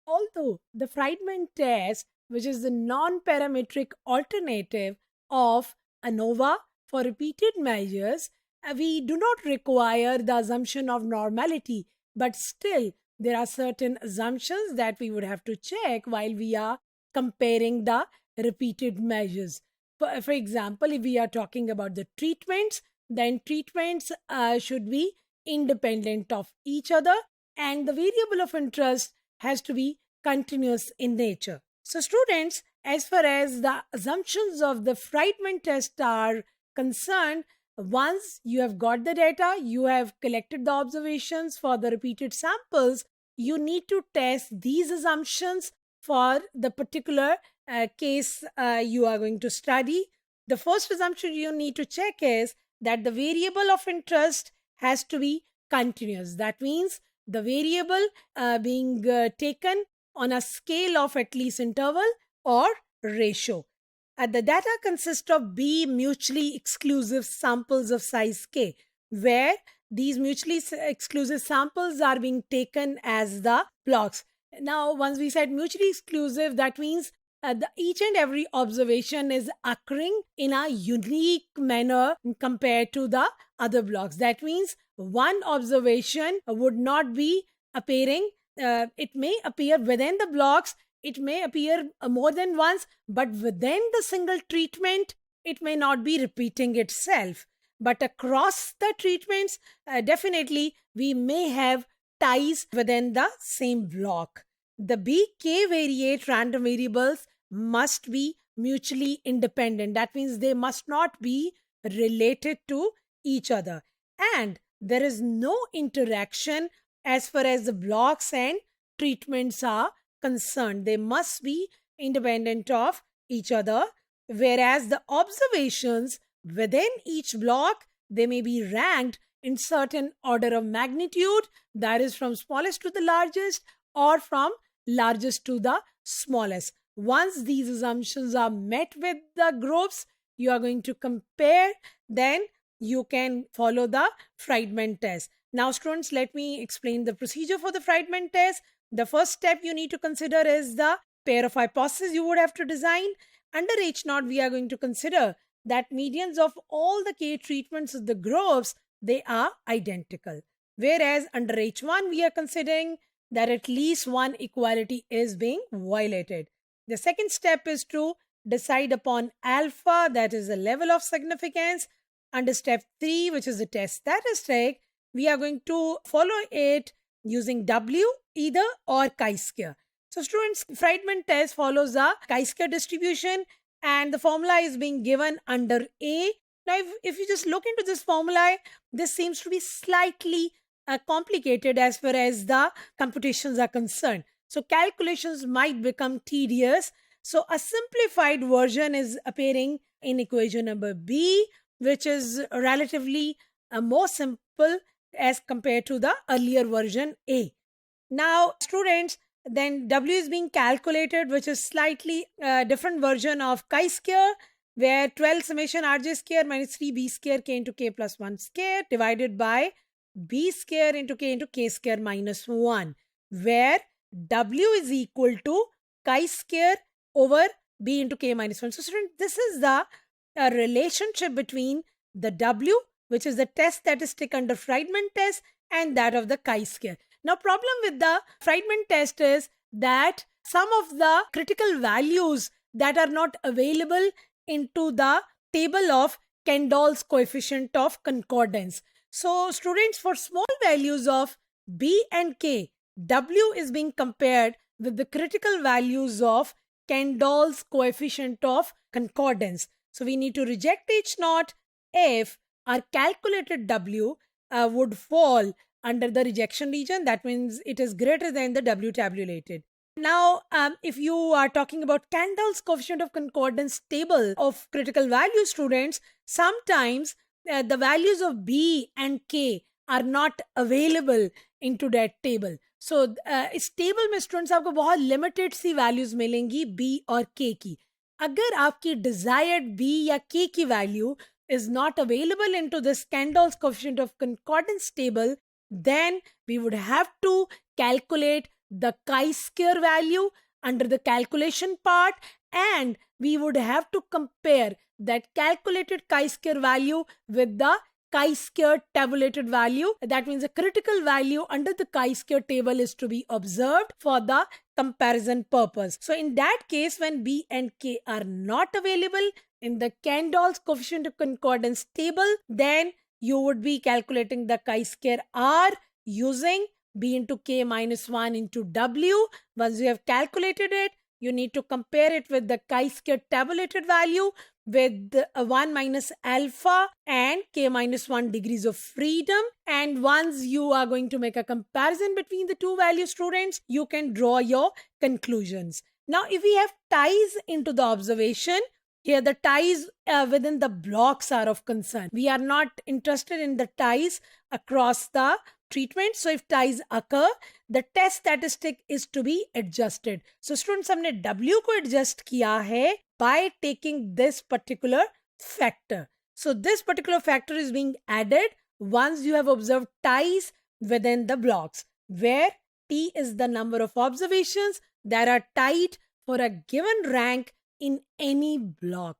Although the Friedman test, which is the non-parametric alternative of ANOVA for repeated measures, we do not require the assumption of normality, but still there are certain assumptions that we would have to check while we are comparing the repeated measures. For example, if we are talking about the treatments, then treatments should be independent of each other, and the variable of interest has to be continuous in nature. So, students, as far as the assumptions of the Friedman test are concerned, once you have got the data, you have collected the observations for the repeated samples, you need to test these assumptions for the particular case you are going to study. The first assumption you need to check is that the variable of interest has to be continuous. That means the variable being taken on a scale of at least interval or ratio. The data consist of B mutually exclusive samples of size K, where these mutually exclusive samples are being taken as the blocks. Now, once we said mutually exclusive, that means each and every observation is occurring in a unique manner compared to the other blocks. That means one observation would not be appearing. It may appear within the blocks, it may appear more than once, but within the single treatment, it may not be repeating itself. But across the treatments, definitely we may have ties within the same block. The BK variate random variables must be mutually independent. That means they must not be related to each other. And there is no interaction as far as the blocks and treatments are concerned. They must be independent of each other, whereas the observations within each block, they may be ranked in certain order of magnitude, that is from smallest to the largest or from largest to the smallest. Once these assumptions are met with the groups you are going to compare, then you can follow the Friedman test. Now, students, let me explain the procedure for the Friedman test. The first step you need to consider is the pair of hypotheses you would have to design. Under H0, we are going to consider that medians of all the K treatments of the groups, they are identical. Whereas under H1, we are considering that at least one equality is being violated. The second step is to decide upon alpha, that is the level of significance. Under step 3, which is the test statistic, we are going to follow it using W, either or chi-square. So students, Friedman test follows the chi-square distribution and the formula is being given under A. Now, if you just look into this formula, this seems to be slightly complicated as far as the computations are concerned. So calculations might become tedious. So a simplified version is appearing in equation number B, which is relatively more simple as compared to the earlier version A. Now, students, then W is being calculated, which is slightly different version of chi-square, where 12 summation Rj square minus 3b square k into k plus 1 square divided by b square into k square minus 1, where W is equal to chi-square over b into k minus 1. So, students, this is the relationship between the W, which is the test statistic under Friedman test, and that of the chi-square. Now, problem with the Friedman test is that some of the critical values that are not available into the table of Kendall's coefficient of concordance. So, students, for small values of B and K, W is being compared with the critical values of Kendall's coefficient of concordance. So, we need to reject H0 if our calculated W would fall under the rejection region. That means it is greater than the W tabulated. Now, if you are talking about Kendall's coefficient of concordance table of critical value, students, sometimes the values of B and K are not available into that table. So, इस table में students आपको बहुत limited सी values मिलेंगी B और K की. अगर आपकी desired B या K की value is not available into this Kendall's coefficient of concordance table, then we would have to calculate the chi-square value under the calculation part, and we would have to compare that calculated chi-square value with the chi-square tabulated value. That means a critical value under the chi-square table is to be observed for the comparison purpose. So in that case, when B and K are not available in the Kendall's coefficient of concordance table, then you would be calculating the chi-square R using B into K minus 1 into W. Once you have calculated it, you need to compare it with the chi-square tabulated value with 1 minus alpha and K minus 1 degrees of freedom. And once you are going to make a comparison between the two values, students, you can draw your conclusions. Now, if we have ties into the observation, here the ties within the blocks are of concern. We are not interested in the ties across the treatment. So if ties occur, the test statistic is to be adjusted. So students, हमने W को adjust किया है by taking this particular factor. So this particular factor is being added once you have observed ties within the blocks, where T is the number of observations that are tied for a given rank in any block.